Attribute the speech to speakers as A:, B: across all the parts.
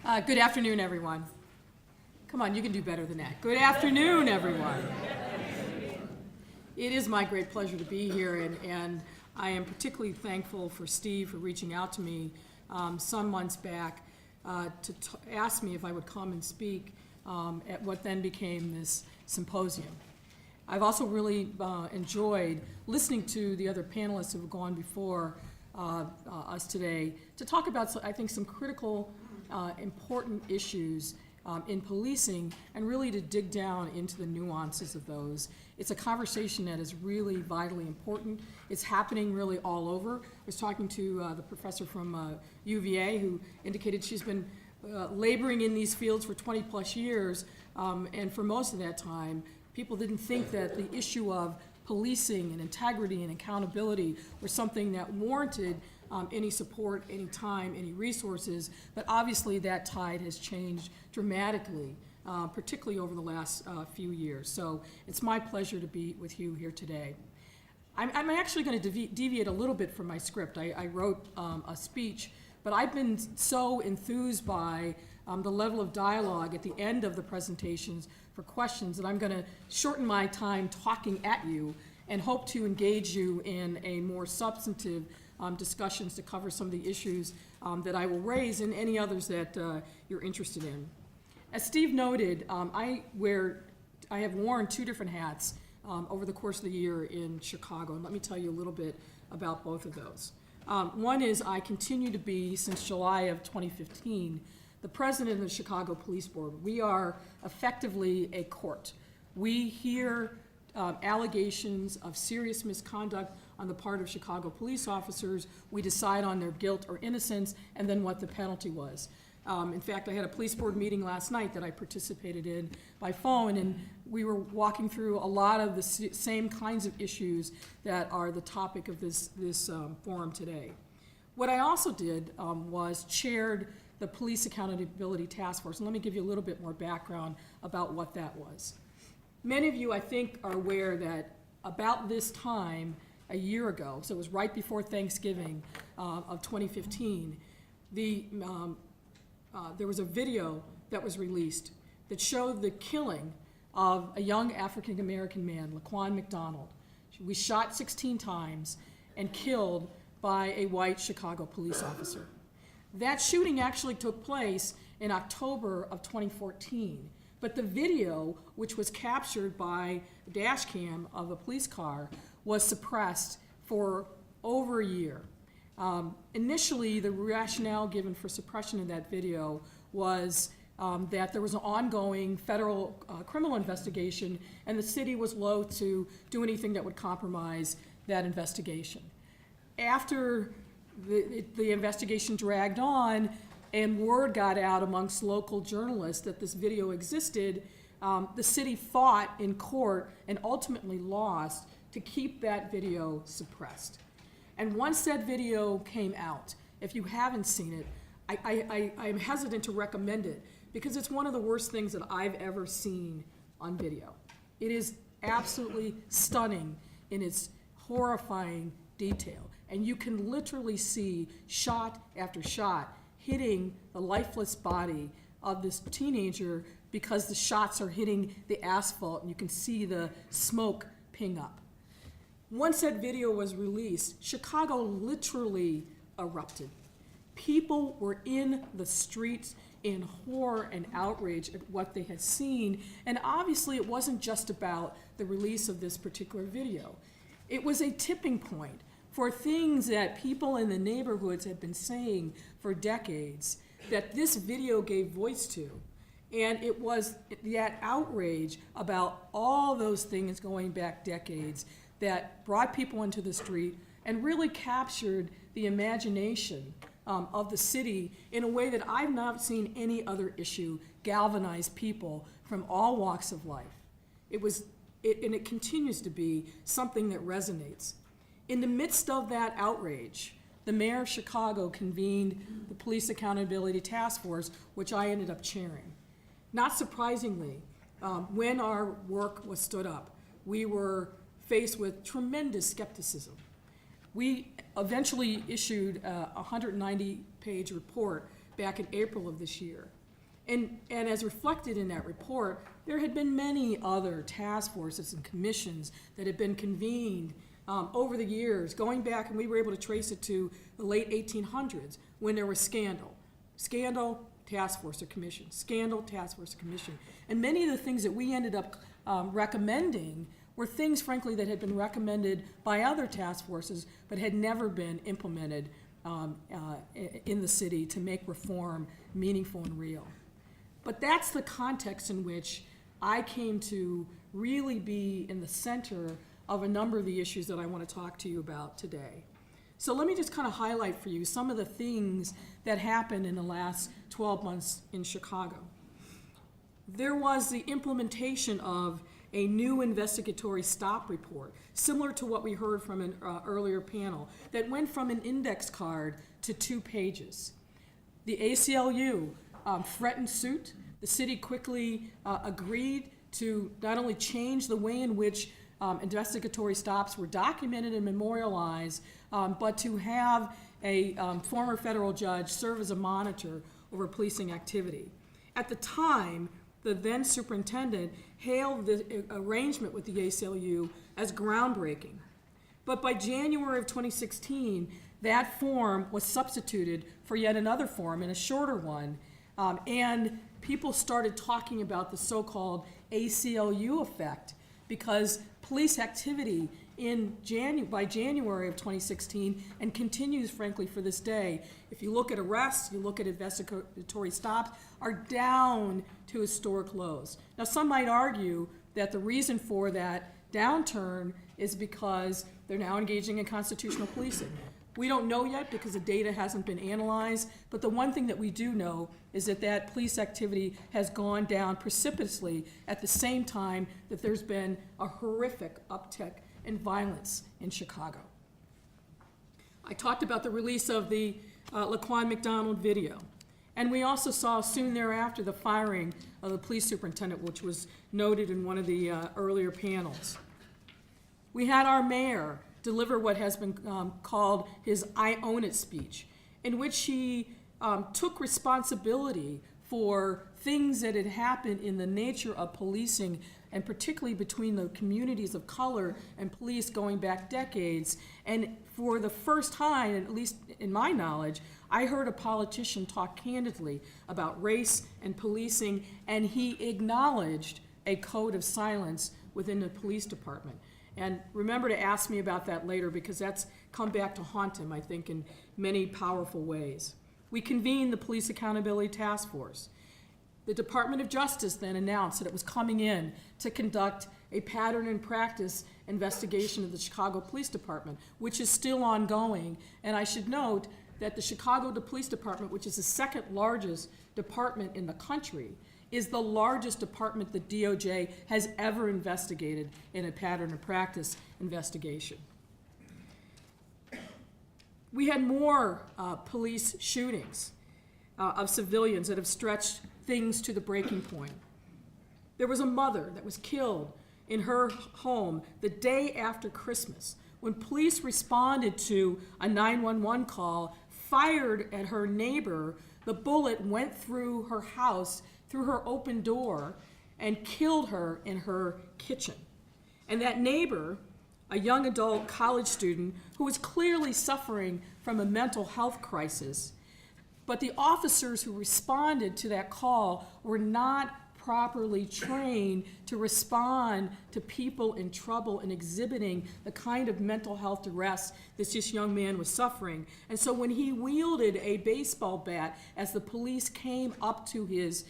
A: Good afternoon, everyone. Come on, you can do better than that. Good afternoon, everyone. It is my great pleasure to be here, and I am particularly thankful for Steve for reaching out to me some months back to ask me if I would come and speak at what then became this symposium. I've also really enjoyed listening to the other panelists who have gone before us today to talk about, I think, some critical, important issues in policing, and really to dig down into the nuances of those. It's a conversation that is really vitally important. It's happening really all over. I was talking to the professor from UVA who indicated she's been laboring in these fields for 20 plus years, and for most of that time, people didn't think that the issue of policing and integrity and accountability were something that warranted any support, any time, any resources, but obviously that tide has changed dramatically, particularly over the last few years. So it's my pleasure to be with you here today. I'm actually going to deviate a little bit from my script. I wrote a speech, but I've been so enthused by the level of dialogue at the end of the presentations for questions that I'm going to shorten my time talking at you and hope to engage you in a more substantive discussions to cover some of the issues that I will raise and any others that you're interested in. As Steve noted, I have worn two different hats over the course of the year in Chicago, and let me tell you a little bit about both of those. One is I continue to be, since July of 2015, the president of the Chicago Police Board. We are effectively a court. We hear allegations of serious misconduct on the part of Chicago police officers. We decide on their guilt or innocence and then what the penalty was. In fact, I had a police board meeting last night that I participated in by phone, and we were walking through a lot of the same kinds of issues that are the topic of this forum today. What I also did was chaired the Police Accountability Task Force, and let me give you a little bit more background about what that was. Many of you, I think, are aware that about this time a year ago, so it was right before Thanksgiving of 2015, there was a video that was released that showed the killing of a young African-American man, Laquan McDonald. He was shot 16 times and killed by a white Chicago police officer. That shooting actually took place in October of 2014. But the video, which was captured by a dash cam of a police car, was suppressed for over a year. Initially, the rationale given for suppression of that video was that there was an ongoing federal criminal investigation, and the city was loath to do anything that would compromise that investigation. After the investigation dragged on, and word got out amongst local journalists that this video existed, the city fought in court and ultimately lost to keep that video suppressed. And once that video came out, if you haven't seen it, I'm hesitant to recommend it because it's one of the worst things that I've ever seen on video. It is absolutely stunning in its horrifying detail. And you can literally see shot after shot hitting the lifeless body of this teenager because the shots are hitting the asphalt and you can see the smoke ping up. Once that video was released, Chicago literally erupted. People were in the streets in horror and outrage at what they had seen, and obviously it wasn't just about the release of this particular video. It was a tipping point for things that people in the neighborhoods had been saying for decades that this video gave voice to. And it was that outrage about all those things going back decades that brought people into the street and really captured the imagination of the city in a way that I've not seen any other issue galvanize people from all walks of life. And it continues to be something that resonates. In the midst of that outrage, the mayor of Chicago convened the Police Accountability Task Force, which I ended up chairing. Not surprisingly, when our work was stood up, we were faced with tremendous skepticism. We eventually issued a 190-page report back in April of this year. And as reflected in that report, there had been many other task forces and commissions that had been convened over the years, going back, and we were able to trace it to the late 1800s when there was scandal. Scandal, task force or commission. Scandal, task force or commission. And many of the things that we ended up recommending were things, frankly, that had been recommended by other task forces but had never been implemented in the city to make reform meaningful and real. But that's the context in which I came to really be in the center of a number of the issues that I want to talk to you about today. So let me just kind of highlight for you some of the things that happened in the last 12 months in Chicago. There was the implementation of a new investigatory stop report, similar to what we heard from an earlier panel, that went from an index card to 2 pages. The ACLU threatened suit. The city quickly agreed to not only change the way in which investigatory stops were documented and memorialized, but to have a former federal judge serve as a monitor over policing activity. At the time, the then superintendent hailed the arrangement with the ACLU as groundbreaking. But by January of 2016, that form was substituted for yet another form, and a shorter one, and people started talking about the so-called ACLU effect, because police activity by January of 2016, and continues, frankly, for this day, if you look at arrests, you look at investigatory stops, are down to historic lows. Now, some might argue that the reason for that downturn is because they're now engaging in constitutional policing. We don't know yet because the data hasn't been analyzed, but the one thing that we do know is that police activity has gone down precipitously at the same time that there's been a horrific uptick in violence in Chicago. I talked about the release of the Laquan McDonald video, and we also saw soon thereafter the firing of the police superintendent, which was noted in one of the earlier panels. We had our mayor deliver what has been called his I Own It speech, in which he took responsibility for things that had happened in the nature of policing, and particularly between the communities of color and police going back decades. And for the first time, at least in my knowledge, I heard a politician talk candidly about race and policing, and he acknowledged a code of silence within the police department. And remember to ask me about that later, because that's come back to haunt him, I think, in many powerful ways. We convened the Police Accountability Task Force. The Department of Justice then announced that it was coming in to conduct a pattern and practice investigation of the Chicago Police Department, which is still ongoing. And I should note that the Chicago Police Department, which is the second largest department in the country, is the largest department the DOJ has ever investigated in a pattern of practice investigation. We had more police shootings of civilians that have stretched things to the breaking point. There was a mother that was killed in her home the day after Christmas when police responded to a 911 call, fired at her neighbor. The bullet went through her house, through her open door, and killed her in her kitchen. And that neighbor, a young adult college student who was clearly suffering from a mental health crisis, but the officers who responded to that call were not properly trained to respond to people in trouble and exhibiting the kind of mental health duress that this young man was suffering. And so when he wielded a baseball bat as the police came up to his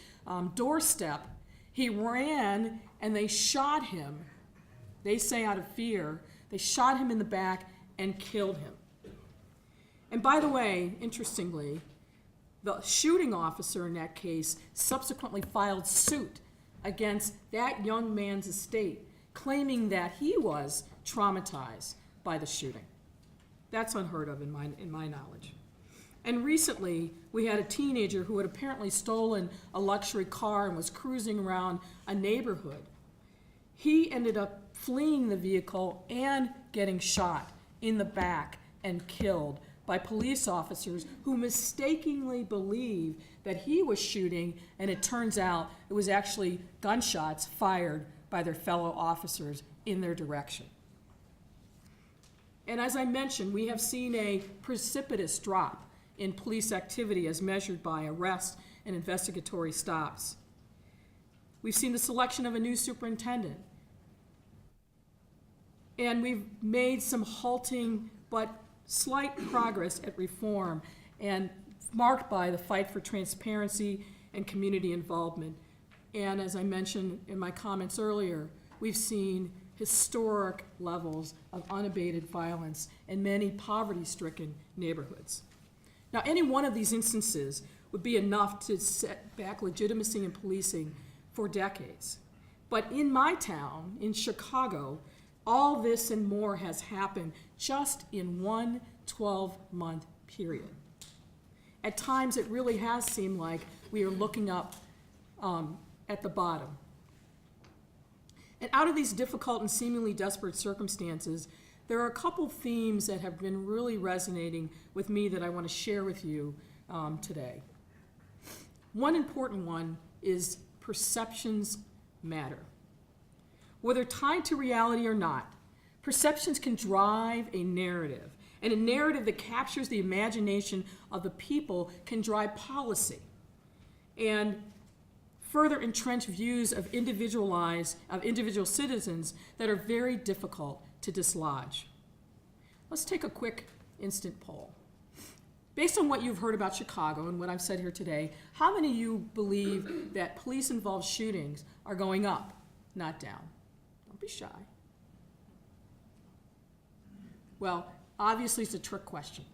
A: doorstep, he ran and they shot him. They say out of fear. They shot him in the back and killed him. And by the way, interestingly, the shooting officer in that case subsequently filed suit against that young man's estate, claiming that he was traumatized by the shooting. That's unheard of in my knowledge. And recently, we had a teenager who had apparently stolen a luxury car and was cruising around a neighborhood. He ended up fleeing the vehicle and getting shot in the back and killed by police officers who mistakenly believe that he was shooting, and it turns out it was actually gunshots fired by their fellow officers in their direction. And as I mentioned, we have seen a precipitous drop in police activity as measured by arrests and investigatory stops. We've seen the selection of a new superintendent. And we've made some halting but slight progress at reform, and marked by the fight for transparency and community involvement. And as I mentioned in my comments earlier, we've seen historic levels of unabated violence in many poverty-stricken neighborhoods. Now, any one of these instances would be enough to set back legitimacy in policing for decades. But in my town, in Chicago, all this and more has happened just in one 12-month period. At times, it really has seemed like we are looking up at the bottom. And out of these difficult and seemingly desperate circumstances, there are a couple themes that have been really resonating with me that I want to share with you today. One important one is perceptions matter. Whether tied to reality or not, perceptions can drive a narrative, and a narrative that captures the imagination of the people can drive policy and further entrench views of individual citizens that are very difficult to dislodge. Let's take a quick instant poll. Based on what you've heard about Chicago and what I've said here today, how many of you believe that police-involved shootings are going up, not down? Don't be shy. Well, obviously it's a trick question.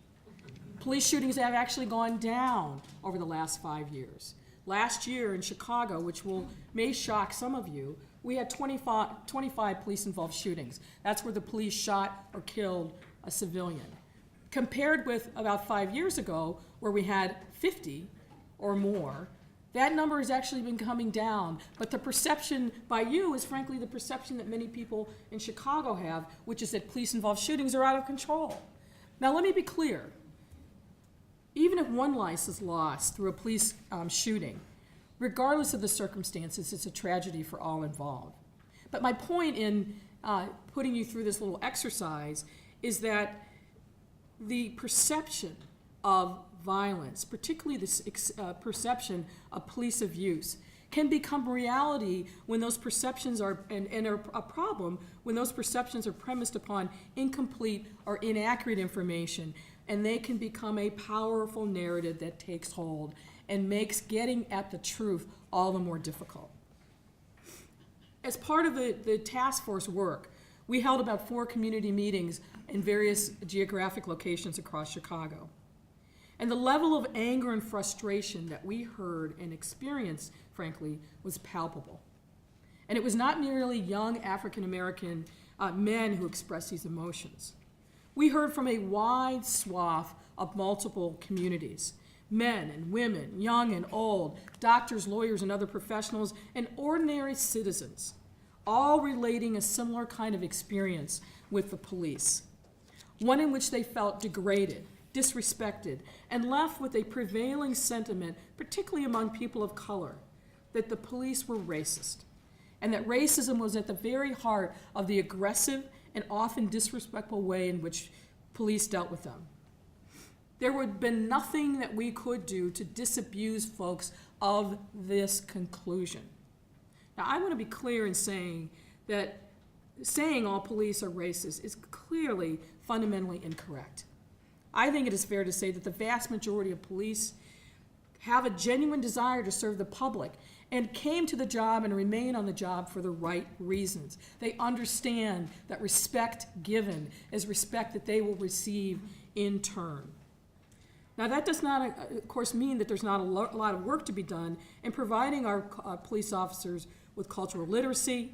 A: Police shootings have actually gone down over the last 5 years. Last year in Chicago, which may shock some of you, we had 25 police-involved shootings. That's where the police shot or killed a civilian. Compared with about 5 years ago, where we had 50 or more, that number has actually been coming down. But the perception by you is frankly the perception that many people in Chicago have, which is that police-involved shootings are out of control. Now let me be clear. Even if one life is lost through a police shooting, regardless of the circumstances, it's a tragedy for all involved. But my point in putting you through this little exercise is that the perception of violence, particularly this perception of police abuse, can become reality when those perceptions are, and are a problem when those perceptions are premised upon incomplete or inaccurate information, and they can become a powerful narrative that takes hold and makes getting at the truth all the more difficult. As part of the task force work, we held about 4 community meetings in various geographic locations across Chicago. And the level of anger and frustration that we heard and experienced, frankly, was palpable. And it was not merely young African-American men who expressed these emotions. We heard from a wide swath of multiple communities, men and women, young and old, doctors, lawyers, and other professionals, and ordinary citizens, all relating a similar kind of experience with the police, one in which they felt degraded, disrespected, and left with a prevailing sentiment, particularly among people of color, that the police were racist, and that racism was at the very heart of the aggressive and often disrespectful way in which police dealt with them. There would have been nothing that we could do to disabuse folks of this conclusion. Now, I want to be clear in saying that saying all police are racist is clearly fundamentally incorrect. I think it is fair to say that the vast majority of police have a genuine desire to serve the public and came to the job and remain on the job for the right reasons. They understand that respect given is respect that they will receive in turn. Now, that does not, of course, mean that there's not a lot of work to be done in providing our police officers with cultural literacy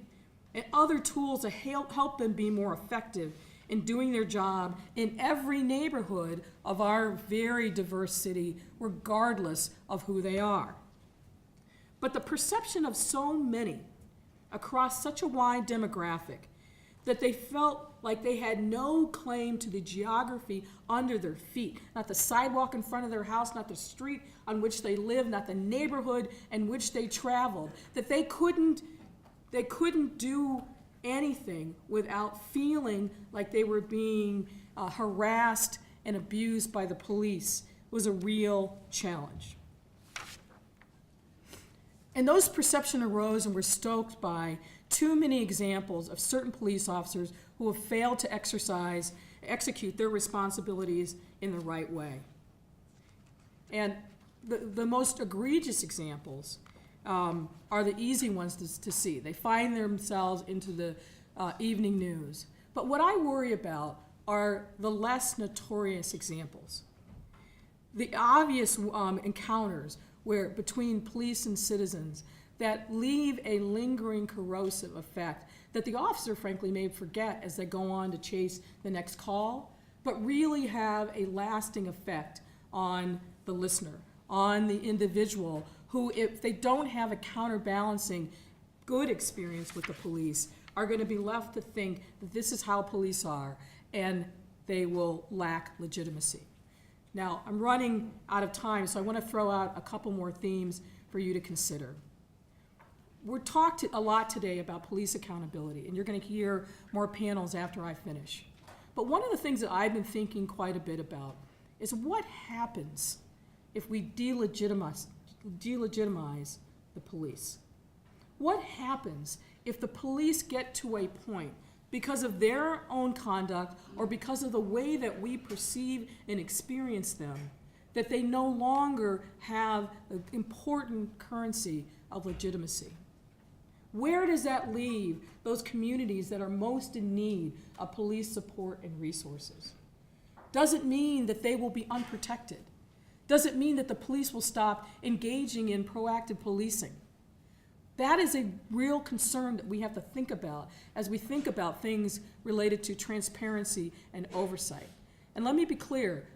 A: and other tools to help them be more effective in doing their job in every neighborhood of our very diverse city, regardless of who they are. But the perception of so many across such a wide demographic that they felt like they had no claim to the geography under their feet. Not the sidewalk in front of their house, not the street on which they lived, not the neighborhood in which they traveled. That they couldn't do anything without feeling like they were being harassed and abused by the police. It was a real challenge. And those perceptions arose and were stoked by too many examples of certain police officers who have failed to execute their responsibilities in the right way. And the most egregious examples are the easy ones to see. They find themselves into the evening news. But what I worry about are the less notorious examples. The obvious encounters where between police and citizens that leave a lingering corrosive effect that the officer, frankly, may forget as they go on to chase the next call, but really have a lasting effect on the listener, on the individual who, if they don't have a counterbalancing good experience with the police, are going to be left to think that this is how police are, and they will lack legitimacy. Now, I'm running out of time, so I want to throw out a couple more themes for you to consider. We're talked a lot today about police accountability, and you're going to hear more panels after I finish. But one of the things that I've been thinking quite a bit about is what happens if we delegitimize the police? What happens if the police get to a point, because of their own conduct or because of the way that we perceive and experience them, that they no longer have the important currency of legitimacy? Where does that leave those communities that are most in need of police support and resources? Does it mean that they will be unprotected? Does it mean that the police will stop engaging in proactive policing? That is a real concern that we have to think about as we think about things related to transparency and oversight. And let me be clear,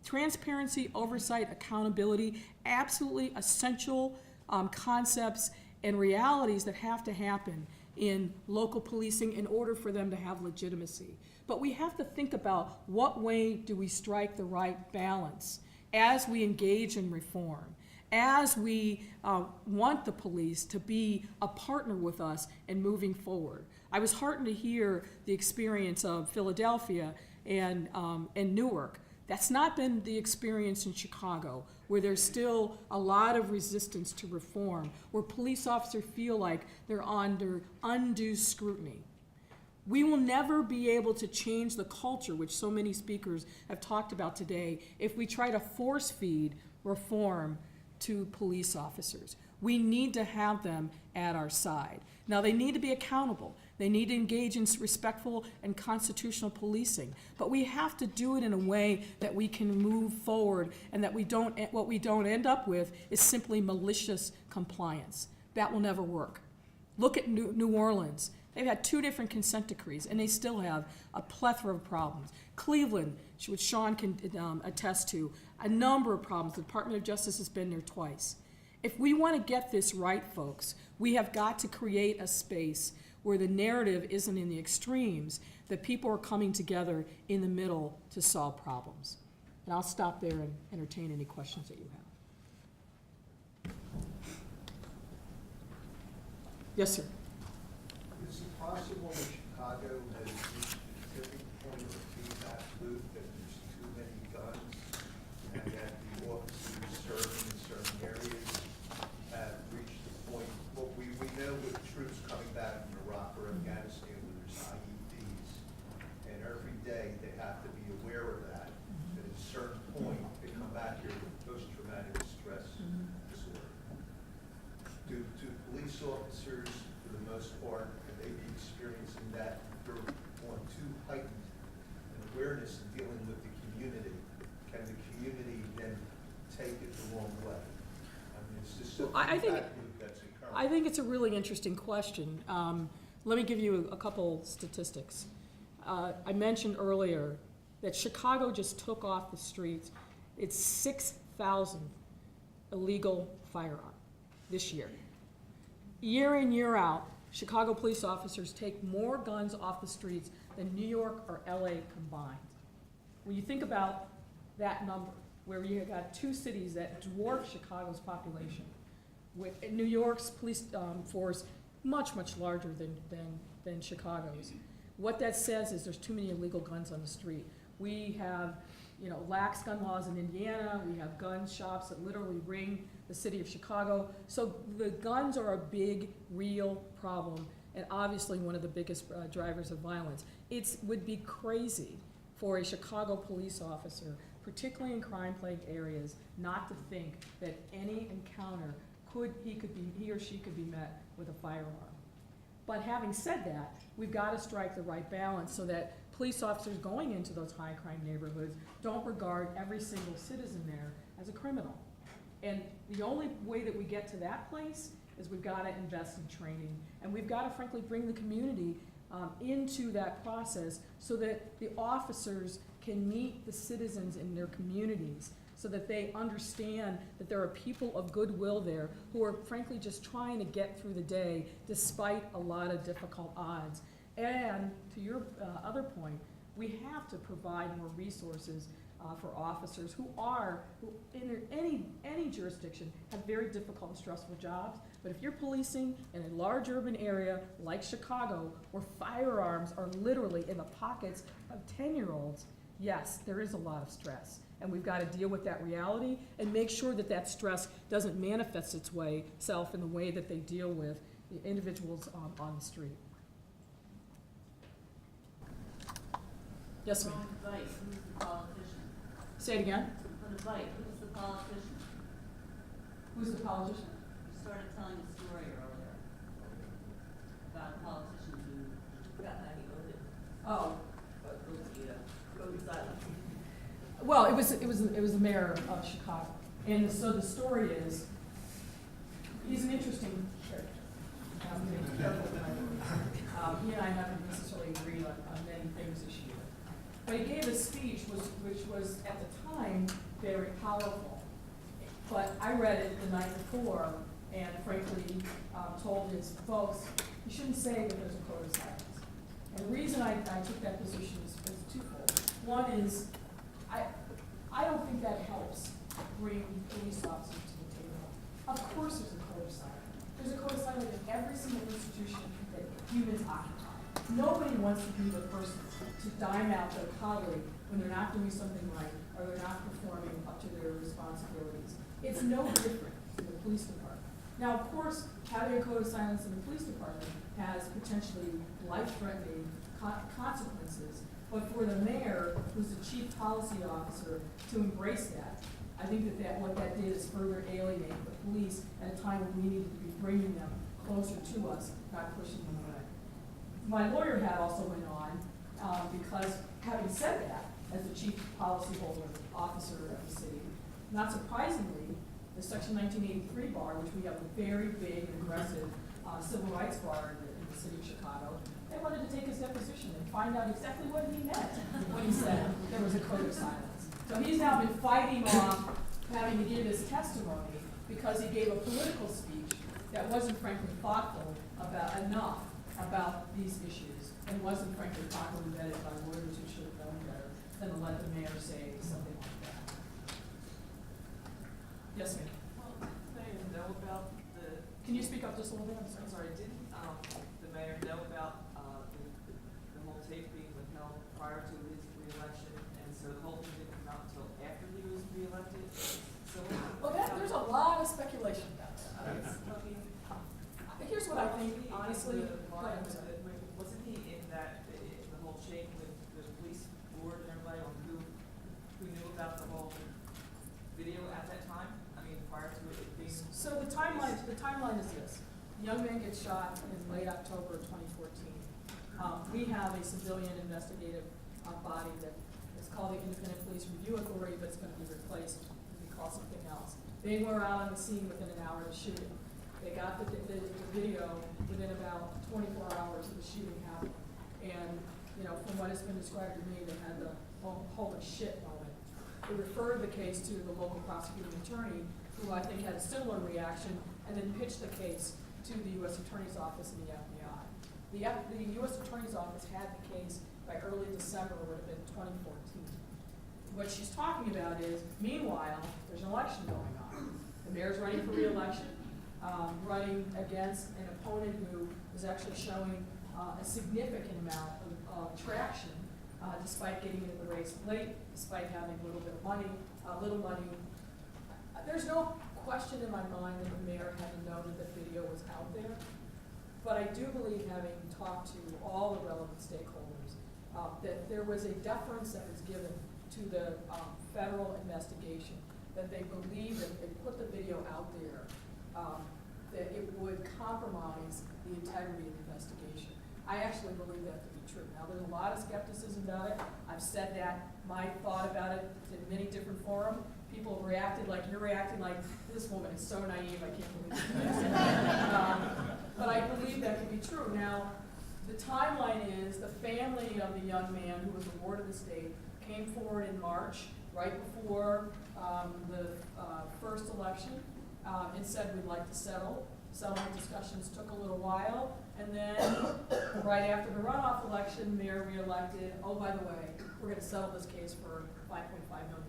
A: transparency, oversight, accountability, absolutely essential concepts and realities that have to happen in local policing in order for them to have legitimacy. But we have to think about what way do we strike the right balance as we engage in reform, as we want the police to be a partner with us in moving forward. I was heartened to hear the experience of Philadelphia and Newark. That's not been the experience in Chicago, where there's still a lot of resistance to reform, where police officers feel like they're under undue scrutiny. We will never be able to change the culture, which so many speakers have talked about today, if we try to force feed reform to police officers. We need to have them at our side. Now, they need to be accountable. They need to engage in respectful and constitutional policing. But we have to do it in a way that we can move forward and that what we don't end up with is simply malicious compliance. That will never work. Look at New Orleans. They've had 2 different consent decrees, and they still have a plethora of problems. Cleveland, which Sean can attest to, a number of problems. The Department of Justice has been there twice. If we want to get this right, folks, we have got to create a space where the narrative isn't in the extremes, that people are coming together in the middle to solve problems. And I'll stop there and entertain any questions that you have. Yes, sir.
B: Is it possible that Chicago has reached a tipping point of feedback loop, that there's too many guns, and that the officers serving in certain areas have reached the point? Well, we know with troops coming back from Iraq or Afghanistan where there's IEDs, and every day they have to be aware of that, that at a certain point they come back here with post-traumatic stress disorder. Do police officers, for the most part, have they be experiencing that? They're on too heightened an awareness in dealing with the community. Can the community then take it the wrong way? I mean, it's just
A: I think
B: that's occurring.
A: I think it's a really interesting question. Let me give you a couple statistics. I mentioned earlier that Chicago just took off the streets its 6,000 illegal firearm this year. Year in, year out, Chicago police officers take more guns off the streets than New York or LA combined. When you think about that number, where you got two cities that dwarf Chicago's population, with New York's police force much, much larger than Chicago's. What that says is there's too many illegal guns on the street. We have, lax gun laws in Indiana. We have gun shops that literally ring the city of Chicago. So the guns are a big, real problem, and obviously one of the biggest drivers of violence. It would be crazy for a Chicago police officer, particularly in crime-plagued areas, not to think that any encounter he or she could be met with a firearm. But having said that, we've got to strike the right balance so that police officers going into those high-crime neighborhoods don't regard every single citizen there as a criminal. And the only way that we get to that place is we've got to invest in training, and we've got to, frankly, bring the community into that process so that the officers can meet the citizens in their communities, so that they understand that there are people of goodwill there who are frankly just trying to get through the day despite a lot of difficult odds. And to your other point, we have to provide more resources for officers who in any jurisdiction have very difficult and stressful jobs. But if you're policing in a large urban area like Chicago, where firearms are literally in the pockets of 10-year-olds, yes, there is a lot of stress. And we've got to deal with that reality and make sure that that stress doesn't manifest itself in the way that they deal with the individuals on the street. Yes, ma'am.
C: On the bike, who's the politician?
A: Say it again.
C: On the bike, who's the politician?
A: Who's the politician?
C: You started telling a story earlier about a politician who got how he voted.
A: Oh.
C: Go silent.
A: Well, it was the mayor of Chicago, and so the story is, he's an interesting character. I'm going to be careful with my words. He and I haven't necessarily agreed on many things this year, but he gave a speech which was at the time very powerful. But I read it the night before, and frankly told his folks, you shouldn't say that there's a code of silence. And the reason I took that position is twofold. One is, I don't think that helps bring police officers to the table. Of course there's a code of silence. There's a code of silence in every single institution that humans occupy. Nobody wants to be the person to dime out their colleague when they're not doing something right or they're not performing up to their responsibilities. It's no different in the police department. Now, of course, having a code of silence in the police department has potentially life-threatening consequences. But for the mayor, who's the chief policy officer, to embrace that, I think that what that did is further alienate the police at a time when we needed to be bringing them closer to us, not pushing them away. My lawyer hat also went on because, having said that, as the chief policyholder officer of the city, not surprisingly, the Section 1983 bar, which we have a very big and aggressive civil rights bar in the city of Chicago, they wanted to take his deposition and find out exactly what he meant when he said there was a code of silence. So he's now been fighting off having to give his testimony because he gave a political speech that wasn't frankly thoughtful enough about these issues and wasn't frankly properly vetted by lawyers who should have known better than to let the mayor say something like that. Yes, ma'am.
D: Well, didn't the mayor know about the?
A: Can you speak up just a little bit? I'm
D: I'm
A: sorry.
D: sorry, didn't the mayor know about the whole tape being withheld prior to his reelection, and so the whole thing didn't come out until after he was reelected? So
A: Well, there's a lot of speculation about that. Here's what I think, honestly.
D: Wasn't he in the whole chain with the police board and everybody on who knew about the whole video at that time? I mean, prior to it being.
A: So the timeline is this. A young man gets shot in late October of 2014. We have a civilian investigative body that is called the Independent Police Review Authority, but it's going to be replaced to be called something else. They were out on the scene within an hour of the shooting. They got the video within about 24 hours of the shooting happening. And, from what has been described to me, they had the holy shit moment. They referred the case to the local prosecuting attorney, who I think had a similar reaction, and then pitched the case to the U.S. Attorney's Office and the FBI. The U.S. Attorney's Office had the case by early December would have been 2014. What she's talking about is, meanwhile, there's an election going on. The mayor's running for re-election, running against an opponent who is actually showing a significant amount of traction, despite getting into the race late, despite having a little bit of money, little money. There's no question in my mind that the mayor hadn't known that the video was out there. But I do believe, having talked to all the relevant stakeholders, that there was a deference that was given to the federal investigation, that they believe that if they put the video out there, that it would compromise the integrity of the investigation. I actually believe that to be true. Now, there's a lot of skepticism about it. I've said that. My thought about it in many different forums. People have reacted like you're reacting, like this woman is so naive, I can't believe it. But I believe that to be true. Now, the timeline is the family of the young man who was a ward of the state came forward in March, right before the first election, and said we'd like to settle. Settlement discussions took a little while, and then right after the runoff election, mayor reelected, oh, by the way, we're going to settle this case for $5.5 million.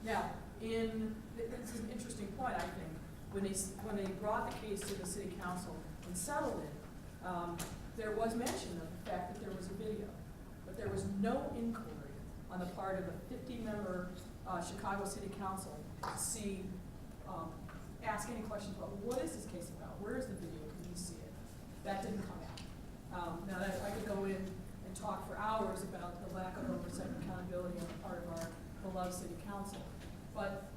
A: Now, this is an interesting point, I think. When they brought the case to the city council and settled it, there was mention of the fact that there was a video, but there was no inquiry on the part of the 50-member Chicago City Council to see, ask any questions about what is this case about? Where is the video? Can you see it? That didn't come out. Now, I could go in and talk for hours about the lack of oversight and accountability on the part of our beloved city council. But,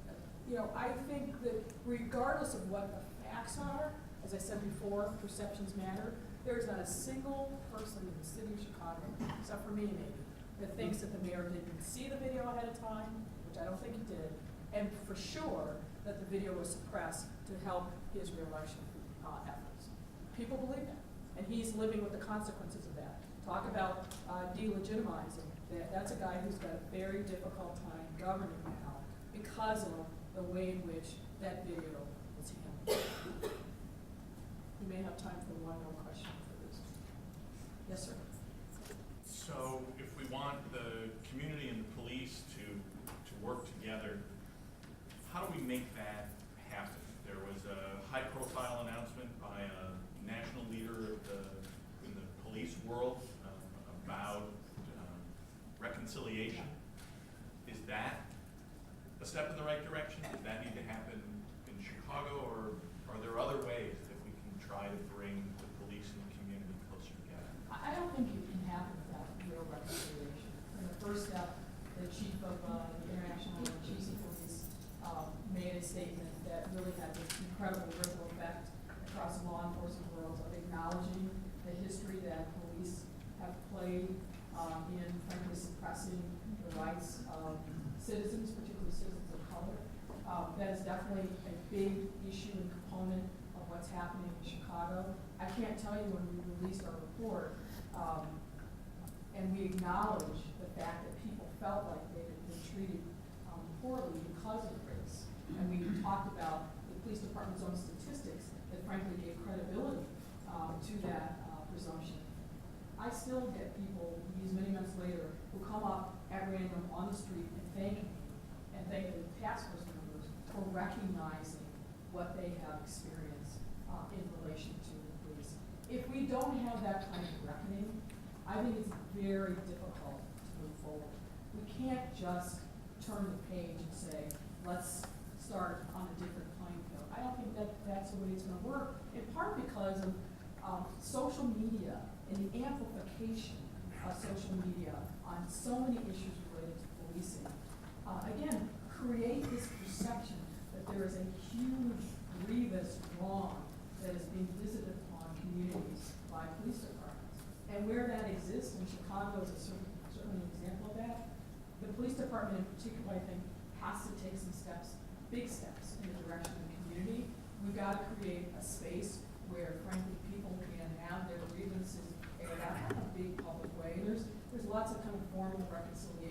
A: you know, I think that regardless of what the facts are, as I said before, perceptions matter. There's not a single person in the city of Chicago, except for me maybe, that thinks that the mayor didn't see the video ahead of time, which I don't think he did, and for sure that the video was suppressed to help his reelection efforts. People believe that, and he's living with the consequences of that. Talk about delegitimizing. That's a guy who's got a very difficult time governing now because of the way in which that video was handled. We may have time for one more question for this. Yes, sir.
E: So if we want the community and the police to work together, how do we make that happen? There was a high-profile announcement by a national leader in the police world about reconciliation. Is that a step in the right direction? Does that need to happen in Chicago, or are there other ways that we can try to bring the police and the community closer together?
A: I don't think it can happen without real reconciliation. And the first step, the chief of the International Chiefs of Police made a statement that really had this incredible ripple effect across the law enforcement world of acknowledging the history that police have played in, frankly, suppressing the rights of citizens, particularly citizens of color. That is definitely a big issue and component of what's happening in Chicago. I can't tell you when we released our report, and we acknowledge the fact that people felt like they had been treated poorly because of race. And we talked about the police department's own statistics that frankly gave credibility to that presumption. I still get people, these many months later, who come up at random on the street and thank me and thank the task force members for recognizing what they have experienced in relation to the police. If we don't have that kind of reckoning, I think it's very difficult to move forward. We can't just turn the page and say, let's start on a different playing field. I don't think that that's the way it's going to work, in part because of social media and the amplification of social media on so many issues related to policing. Again, create this perception that there is a huge, grievous wrong that is being visited upon communities by police departments. And where that exists, and Chicago is certainly an example of that, the police department in particular, I think, has to take some steps, big steps, in the direction of the community. We've got to create a space where, frankly, people can have their grievances aired out in a big public way. There's lots of kind of formal reconciliation